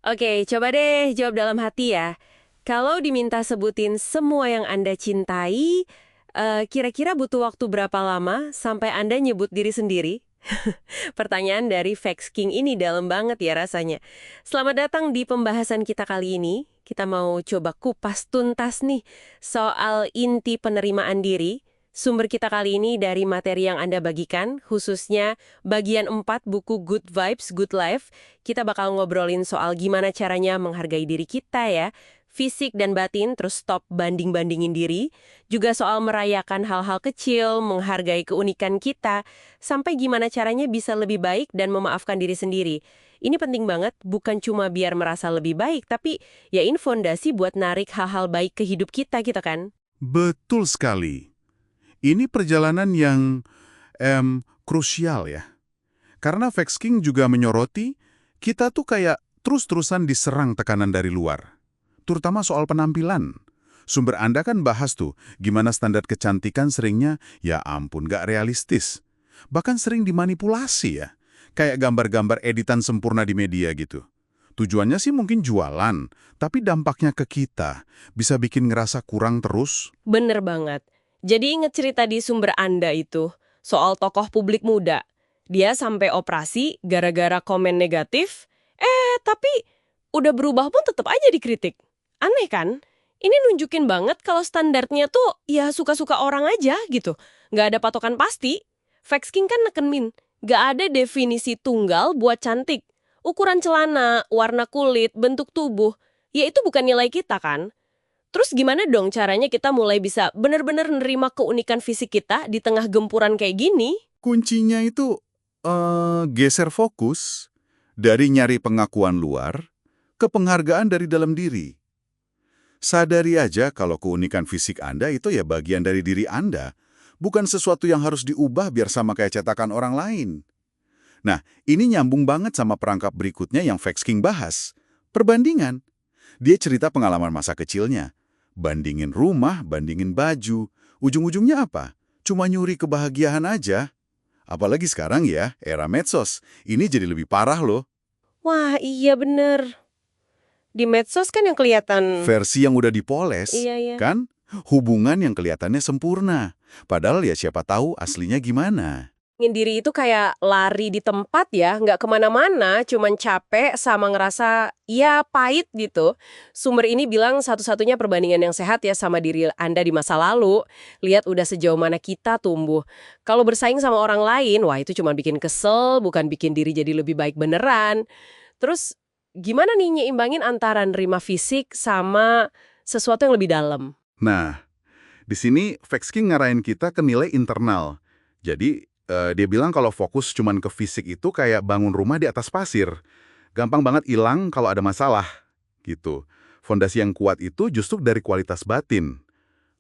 Oke, coba deh jawab dalam hati ya. Kalau diminta sebutin semua yang Anda cintai, kira-kira butuh waktu berapa lama sampai Anda nyebut diri sendiri? Pertanyaan dari Vex King ini dalam banget ya rasanya. Selamat datang di pembahasan kita kali ini. Kita mau coba kupas tuntas nih soal inti penerimaan diri. Sumber kita kali ini dari materi yang Anda bagikan, khususnya bagian 4 buku Good Vibes, Good Life. Kita bakal ngobrolin soal gimana caranya menghargai diri kita ya, fisik dan batin, terus stop banding-bandingin diri, juga soal merayakan hal-hal kecil, menghargai keunikan kita, sampai gimana caranya bisa lebih baik dan memaafkan diri sendiri. Ini penting banget, bukan cuma biar merasa lebih baik, tapi ya ini fondasi buat narik hal-hal baik ke hidup kita gitu kan. Betul sekali. Ini perjalanan yang krusial ya. Karena Vex King juga menyoroti, kita tuh kayak terus-terusan diserang tekanan dari luar. Terutama soal penampilan. Sumber Anda kan bahas tuh, gimana standar kecantikan seringnya, ya ampun gak realistis. Bahkan sering dimanipulasi ya. Kayak gambar-gambar editan sempurna di media gitu. Tujuannya sih mungkin jualan, tapi dampaknya ke kita bisa bikin ngerasa kurang terus. Bener banget. Jadi inget cerita di sumber Anda itu, soal tokoh publik muda. Dia sampai operasi gara-gara komen negatif, tapi udah berubah pun tetap aja dikritik. Aneh kan? Ini nunjukin banget kalau standarnya tuh ya suka-suka orang aja gitu. Nggak ada patokan pasti. Vex King kan nekenin, nggak ada definisi tunggal buat cantik. Ukuran celana, warna kulit, bentuk tubuh, ya itu bukan nilai kita kan? Terus gimana dong caranya kita mulai bisa benar-benar nerima keunikan fisik kita di tengah gempuran kayak gini? Kuncinya itu geser fokus dari nyari pengakuan luar ke penghargaan dari dalam diri. Sadari aja kalau keunikan fisik Anda itu ya bagian dari diri Anda, bukan sesuatu yang harus diubah biar sama kayak cetakan orang lain. Nah, ini nyambung banget sama perangkap berikutnya yang Vex King bahas. Perbandingan. Dia cerita pengalaman masa kecilnya. Bandingin rumah, bandingin baju. Ujung-ujungnya apa? Cuma nyuri kebahagiaan aja. Apalagi sekarang ya, era medsos. Ini jadi lebih parah loh. Wah, iya bener. Di medsos kan yang kelihatan. Versi yang udah dipoles, Iya, iya. kan? Hubungan yang kelihatannya sempurna. Padahal ya siapa tahu aslinya gimana. Ingin diri itu kayak lari di tempat ya, nggak kemana-mana, cuman capek sama ngerasa ya pahit gitu. Sumber ini bilang satu-satunya perbandingan yang sehat ya sama diri Anda di masa lalu. Lihat udah sejauh mana kita tumbuh. Kalau bersaing sama orang lain, wah itu cuma bikin kesel, bukan bikin diri jadi lebih baik beneran. Terus gimana nih nyeimbangin antara nerima fisik sama sesuatu yang lebih dalam? Nah, di sini Vex King ngarahin kita ke nilai internal. Jadi, dia bilang kalau fokus cuman ke fisik itu kayak bangun rumah di atas pasir. Gampang banget hilang kalau ada masalah, gitu. Fondasi yang kuat itu justru dari kualitas batin.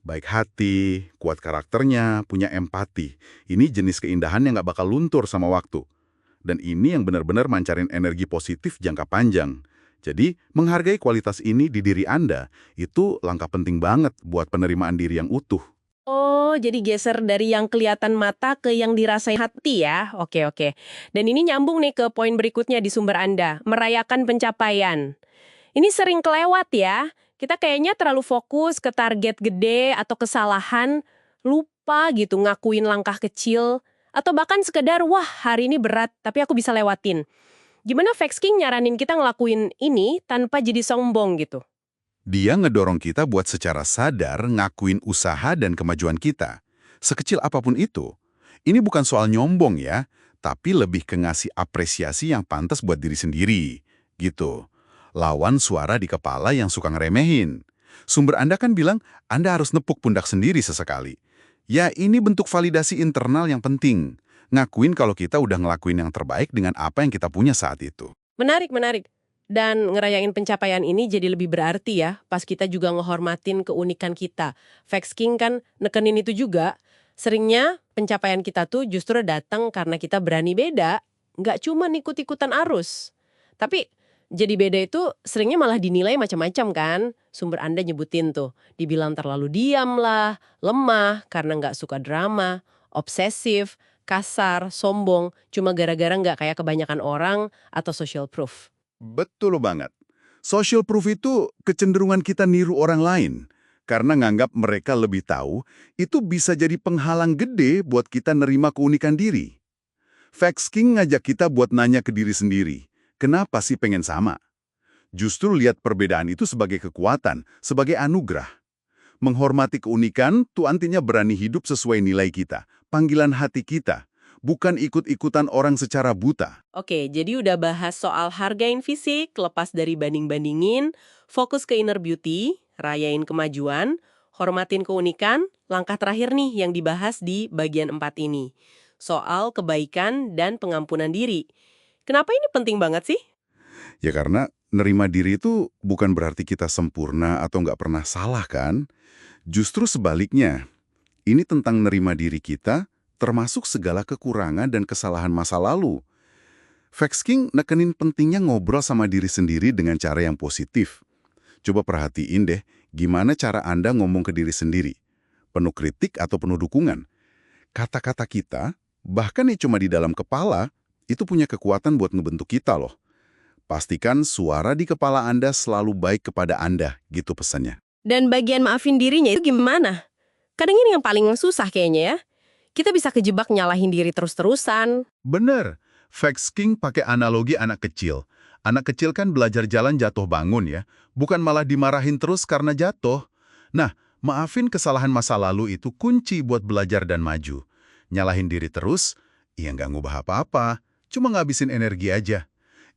Baik hati, kuat karakternya, punya empati. Ini jenis keindahan yang nggak bakal luntur sama waktu. Dan ini yang benar-benar mancarin energi positif jangka panjang. Jadi, menghargai kualitas ini di diri Anda, itu langkah penting banget buat penerimaan diri yang utuh. Oh, jadi geser dari yang kelihatan mata ke yang dirasain hati ya? Oke, oke. Dan ini nyambung nih ke poin berikutnya di sumber Anda, merayakan pencapaian. Ini sering kelewat ya. Kita kayaknya terlalu fokus ke target gede atau kesalahan, lupa gitu ngakuin langkah kecil, atau bahkan sekedar, wah hari ini berat tapi aku bisa lewatin. Gimana Vex King nyaranin kita ngelakuin ini tanpa jadi sombong gitu? Dia ngedorong kita buat secara sadar ngakuin usaha dan kemajuan kita. Sekecil apapun itu. Ini bukan soal nyombong ya, tapi lebih ke ngasih apresiasi yang pantas buat diri sendiri. Gitu. Lawan suara di kepala yang suka ngeremehin. Sumber Anda kan bilang Anda harus nepuk pundak sendiri sesekali. Ya, ini bentuk validasi internal yang penting. Ngakuin kalau kita udah ngelakuin yang terbaik dengan apa yang kita punya saat itu. Menarik, menarik. Dan ngerayain pencapaian ini jadi lebih berarti ya, pas kita juga ngehormatin keunikan kita. Vex King kan nekenin itu juga. Seringnya pencapaian kita tuh justru datang karena kita berani beda, nggak cuma ikut-ikutan arus. Tapi jadi beda itu seringnya malah dinilai macam-macam kan. Sumber Anda nyebutin tuh, dibilang terlalu diam lah, lemah karena nggak suka drama, obsesif, kasar, sombong, cuma gara-gara nggak kayak kebanyakan orang atau social proof. Betul banget. Social proof itu kecenderungan kita niru orang lain. Karena nganggap mereka lebih tahu, itu bisa jadi penghalang gede buat kita nerima keunikan diri. Facts King ngajak kita buat nanya ke diri sendiri, kenapa sih pengen sama? Justru lihat perbedaan itu sebagai kekuatan, sebagai anugerah. Menghormati keunikan, itu artinya berani hidup sesuai nilai kita, panggilan hati kita, bukan ikut-ikutan orang secara buta. Oke, jadi udah bahas soal hargain fisik, lepas dari banding-bandingin, fokus ke inner beauty, rayain kemajuan, hormatin keunikan, langkah terakhir nih yang dibahas di bagian 4 ini. Soal kebaikan dan pengampunan diri. Kenapa ini penting banget sih? Ya karena nerima diri itu bukan berarti kita sempurna atau nggak pernah salah kan? Justru sebaliknya, ini tentang nerima diri kita, termasuk segala kekurangan dan kesalahan masa lalu. Facts King nekenin pentingnya ngobrol sama diri sendiri dengan cara yang positif. Coba perhatiin deh, gimana cara Anda ngomong ke diri sendiri. Penuh kritik atau penuh dukungan. Kata-kata kita, bahkan yang cuma di dalam kepala, itu punya kekuatan buat ngebentuk kita loh. Pastikan suara di kepala Anda selalu baik kepada Anda, gitu pesannya. Dan bagian maafin dirinya itu gimana? Kadang ini yang paling susah kayaknya ya. Kita bisa kejebak nyalahin diri terus-terusan. Bener, Facts King pakai analogi anak kecil. Anak kecil kan belajar jalan jatuh bangun ya, bukan malah dimarahin terus karena jatuh. Nah, maafin kesalahan masa lalu itu kunci buat belajar dan maju. Nyalahin diri terus, ya nggak ngubah apa-apa, cuma ngabisin energi aja.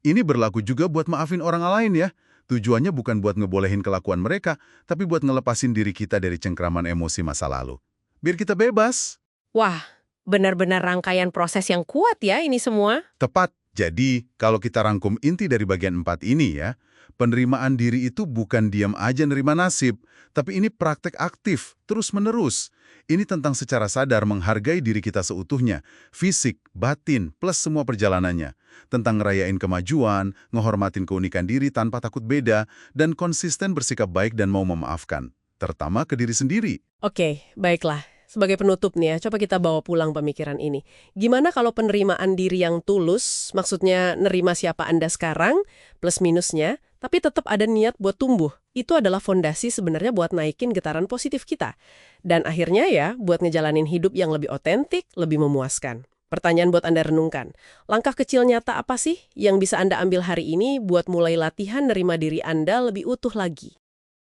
Ini berlaku juga buat maafin orang lain ya. Tujuannya bukan buat ngebolehin kelakuan mereka, tapi buat ngelepasin diri kita dari cengkraman emosi masa lalu. Biar kita bebas. Wah, benar-benar rangkaian proses yang kuat ya ini semua. Tepat. Jadi, kalau kita rangkum inti dari bagian 4 ini ya, penerimaan diri itu bukan diam aja nerima nasib, tapi ini praktek aktif, terus-menerus. Ini tentang secara sadar menghargai diri kita seutuhnya, fisik, batin, plus semua perjalanannya. Tentang ngerayain kemajuan, ngehormatin keunikan diri tanpa takut beda, dan konsisten bersikap baik dan mau memaafkan. Terutama ke diri sendiri. Oke, baiklah. Sebagai penutup nih ya, coba kita bawa pulang pemikiran ini. Gimana kalau penerimaan diri yang tulus, maksudnya nerima siapa Anda sekarang, plus minusnya, tapi tetap ada niat buat tumbuh. Itu adalah fondasi sebenarnya buat naikin getaran positif kita. Dan akhirnya ya, buat ngejalanin hidup yang lebih otentik, lebih memuaskan. Pertanyaan buat Anda renungkan. Langkah kecil nyata apa sih yang bisa Anda ambil hari ini buat mulai latihan nerima diri Anda lebih utuh lagi?